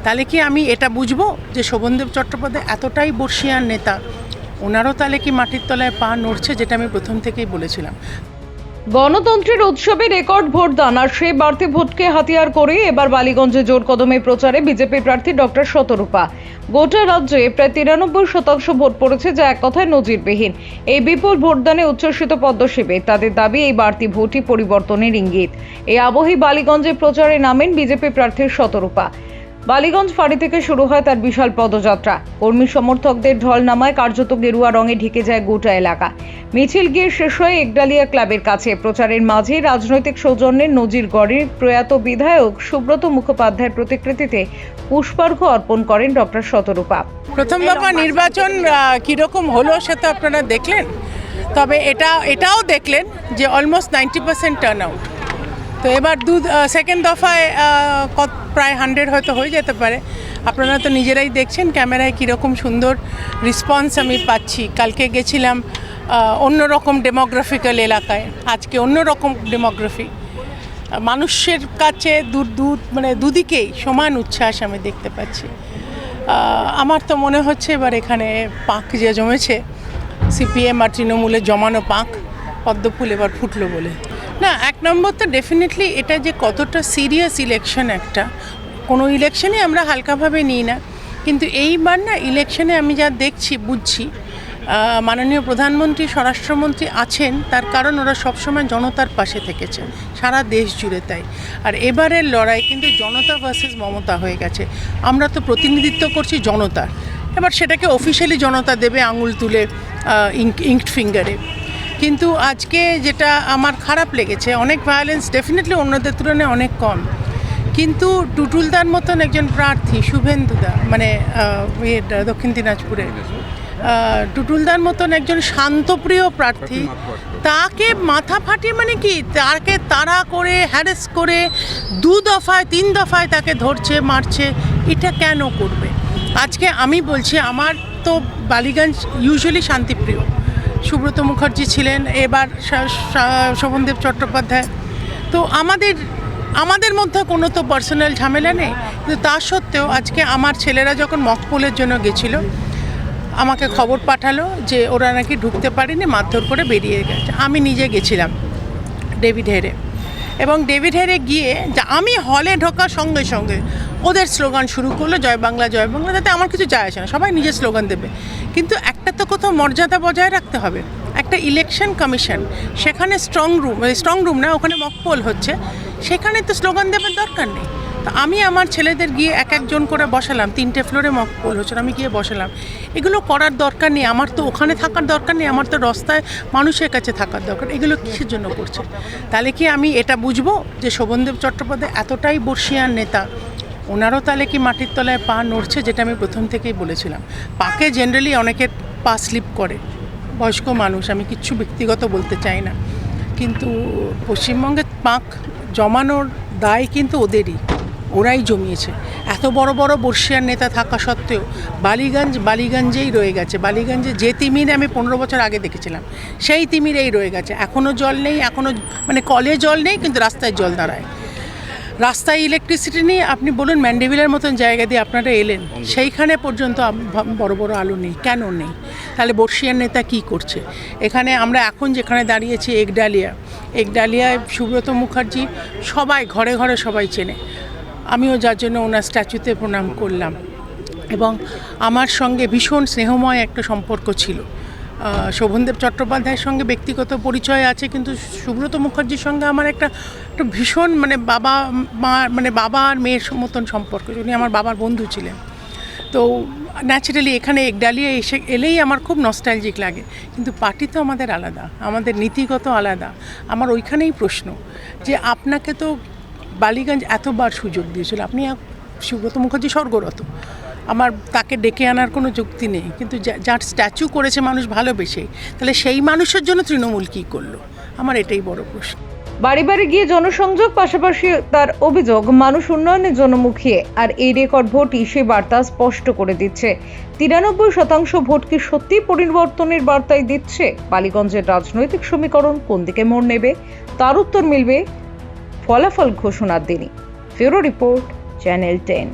তাহলে কি আমি এটা বুঝবো যে শোভনদেব চট্টোপাধ্যায় এতটাই বর্ষিয়ান নেতা, ওনারও তাহলে কি মাটির তলায় পা নড়ছে, যেটা আমি প্রথম থেকেই বলেছিলাম। গণতন্ত্রের উৎসবে রেকর্ড ভোটদান আর সেই বাড়তি ভোটকে হাতিয়ার করে এবার বালিগঞ্জে জোর কদমে প্রচারে বিজেপি প্রার্থী ডক্টর শতরূপা। গোটা রাজ্যে প্রায় 93% ভোট পড়েছে, যা এক কথায় নজিরবিহীন। এই বিপুল ভোটদানে উচ্ছ্বসিত পদ্মশিবির, তাদের দাবি এই বাড়তি ভোটই পরিবর্তনের ইঙ্গিত। এই আবহেই বালিগঞ্জে প্রচারে নামেন বিজেপি প্রার্থী শতরূপা। বালিগঞ্জ ফাঁড়ি থেকে শুরু হয় তার বিশাল পদযাত্রা। কর্মী সমর্থকদের ঢল নামায় কার্যত গেরুয়া রঙে ঢেকে যায় গোটা এলাকা। মিছিল গিয়ে শেষ হয় একডালিয়া ক্লাবের কাছে। প্রচারের মাঝে রাজনৈতিক সৌজন্যের নজির গড়ে প্রয়াত বিধায়ক সুব্রত মুখোপাধ্যায়ের প্রতিকৃতিতে পুষ্পার্ঘ্য অর্পণ করেন ডক্টর শতরূপা। প্রথম দফা নির্বাচন কীরকম হলো সেটা আপনারা দেখলেন, তবে এটাও দেখলেন যে অলমোস্ট 90% টার্ন আউট। তো এবার সেকেন্ড দফায় প্রায় 100 হয়তো হয়ে যেতে পারে। আপনারা তো নিজেরাই দেখছেন ক্যামেরায় কীরকম সুন্দর রেসপন্স আমি পাচ্ছি। কালকে গেছিলাম অন্যরকম ডেমোগ্রাফিক্যাল এলাকায়, আজকে অন্যরকম ডেমোগ্রাফি। মানুষের কাছে মানে দুদিকেই সমান উচ্ছ্বাস আমি দেখতে পাচ্ছি। আমার তো মনে হচ্ছে এবার এখানে পাঁক যে জমেছে, সিপিএম আর তৃণমূলের জমানো পাঁক, পদ্মফুল এবার ফুটলো বলে। না, এক নম্বর তো ডেফিনেটলি এটা যে কতটা সিরিয়াস ইলেকশন, একটা কোনো ইলেকশনে আমরা হালকাভাবে নিই না, কিন্তু এইবার না ইলেকশনে আমি যা দেখছি বুঝছি মাননীয় প্রধানমন্ত্রী, স্বরাষ্ট্রমন্ত্রী আছেন, তার কারণ ওরা সবসময় জনতার পাশে থেকেছেন সারা দেশ জুড়ে। তাই আর এবারের লড়াই কিন্তু জনতা ভার্সেস মমতা হয়ে গেছে। আমরা তো প্রতিনিধিত্ব করছি জনতার, এবার সেটাকে অফিশিয়ালি জনতা দেবে আঙুল তুলে ইঙ্কড ফিঙ্গারে। কিন্তু আজকে যেটা আমার খারাপ লেগেছে, অনেক ভায়োলেন্স ডেফিনেটলি অন্যদের তুলনায় অনেক কম, কিন্তু টুটুলদার মতন একজন প্রার্থী, শুভেন্দুদা মানে দক্ষিণ দিনাজপুরে, টুটুলদার মতন একজন শান্তপ্রিয় প্রার্থী, তাকে মাথা ফাটিয়ে মানে কি তাকে তাড়া করে হ্যারেস করে 2 দফায় 3 দফায় তাকে ধরছে, মারছে। এটা কেন করবে? আজকে আমি বলছি, আমার তো বালিগঞ্জ ইউজুয়ালি শান্তিপ্রিয়, সুব্রত মুখার্জি ছিলেন, এবার শোভনদেব চট্টোপাধ্যায়। তো আমাদের মধ্যে কোনো তো পার্সোনাল ঝামেলা নেই, কিন্তু তা সত্ত্বেও আজকে আমার ছেলেরা যখন মকপোলের জন্য গেছিল, আমাকে খবর পাঠালো যে ওরা নাকি ঢুকতে পারেনি, মারধর করে বেরিয়ে গেছে। আমি নিজে গেছিলাম ডেভিড হেরে, এবং ডেভিড হেরে গিয়ে আমি হলে ঢোকার সঙ্গে সঙ্গে ওদের স্লোগান শুরু করলো, জয় বাংলা জয় বাংলা। তাতে আমার কিছু যায় আসে না, সবাই নিজের স্লোগান দেবে, কিন্তু একটা তো কোথাও মর্যাদা বজায় রাখতে হবে। একটা ইলেকশন কমিশন, সেখানে স্ট্রং রুম না, ওখানে মকপোল হচ্ছে, সেখানে তো স্লোগান দেবার দরকার নেই। তো আমি আমার ছেলেদের গিয়ে এক একজন করে বসালাম, 3টে ফ্লোরে মকপোল হচ্ছিল, আমি গিয়ে বসালাম। এগুলো করার দরকার নেই, আমার তো ওখানে থাকার দরকার নেই, আমার তো রাস্তায় মানুষের কাছে থাকার দরকার। এগুলো কিসের জন্য করছে? তাহলে কি আমি এটা বুঝবো যে শোভনদেব চট্টোপাধ্যায় এতটাই বর্ষিয়ান নেতা, ওনারও তাহলে কি মাটির তলায় পা নড়ছে, যেটা আমি প্রথম থেকেই বলেছিলাম। পাকে জেনারেলি অনেকের পা স্লিপ করে, বয়স্ক মানুষ, আমি কিচ্ছু ব্যক্তিগত বলতে চাই না, কিন্তু পশ্চিমবঙ্গের পাক জমানোর দায় কিন্তু ওদেরই, ওরাই জমিয়েছে। এত বড় বড় বর্ষিয়ান নেতা থাকা সত্ত্বেও বালিগঞ্জেই রয়ে গেছে। বালিগঞ্জে যে তিমির আমি 15 বছর আগে দেখেছিলাম, সেই তিমিরেই রয়ে গেছে। এখনও জল নেই, এখনও মানে কলে জল নেই, কিন্তু রাস্তায় জল দাঁড়ায়। রাস্তায় ইলেকট্রিসিটি নেই। আপনি বলুন ম্যান্ডেভিলের মতন জায়গা দিয়ে আপনারা এলেন, সেইখানে পর্যন্ত বড় বড় আলো নেই, কেন নেই? তাহলে বর্ষিয়ান নেতা কী করছে? এখানে আমরা এখন যেখানে দাঁড়িয়েছি একডালিয়ায় সুব্রত মুখার্জি সবাই ঘরে ঘরে সবাই চেনে, আমিও যার জন্য ওনার স্ট্যাচুতে প্রণাম করলাম, এবং আমার সঙ্গে ভীষণ স্নেহময় একটা সম্পর্ক ছিল। শোভনদেব চট্টোপাধ্যায়ের সঙ্গে ব্যক্তিগত পরিচয় আছে, কিন্তু সুব্রত মুখার্জির সঙ্গে আমার একটা ভীষণ মানে বাবা আর মেয়ের মতন সম্পর্ক। উনি আমার বাবার বন্ধু ছিলেন। তো ন্যাচারালি এখানে একডালিয়া এলেই আমার খুব নস্টালজিক লাগে, কিন্তু পার্টি তো আমাদের আলাদা, আমাদের নীতিগত আলাদা। আমার ওইখানেই প্রশ্ন যে আপনাকে তো বালিগঞ্জ এতবার সুযোগ দিয়েছিল, আপনি সুব্রত মুখার্জি স্বর্গরত, আমার তাকে ডেকে আনার কোনো যুক্তি নেই, কিন্তু যার স্ট্যাচু করেছে মানুষ ভালোবেসে, তাহলে সেই মানুষের জন্য তৃণমূল কী করলো? আমার এটাই বড় প্রশ্ন। বাড়ি বাড়ি গিয়ে জনসংযোগ, পাশাপাশি তার অভিযোগ মানুষ উন্নয়নের জন্য মুখিয়ে, আর এই রেকর্ড ভোটই সে বার্তা স্পষ্ট করে দিচ্ছে। 93% ভোট কি সত্যি পরিবর্তনের বার্তাই দিচ্ছে? বালিগঞ্জের রাজনৈতিক সমীকরণ কোন দিকে মোড় নেবে, তার উত্তর মিলবে ফলাফল ঘোষণার দিনই। Bureau report, channel 10।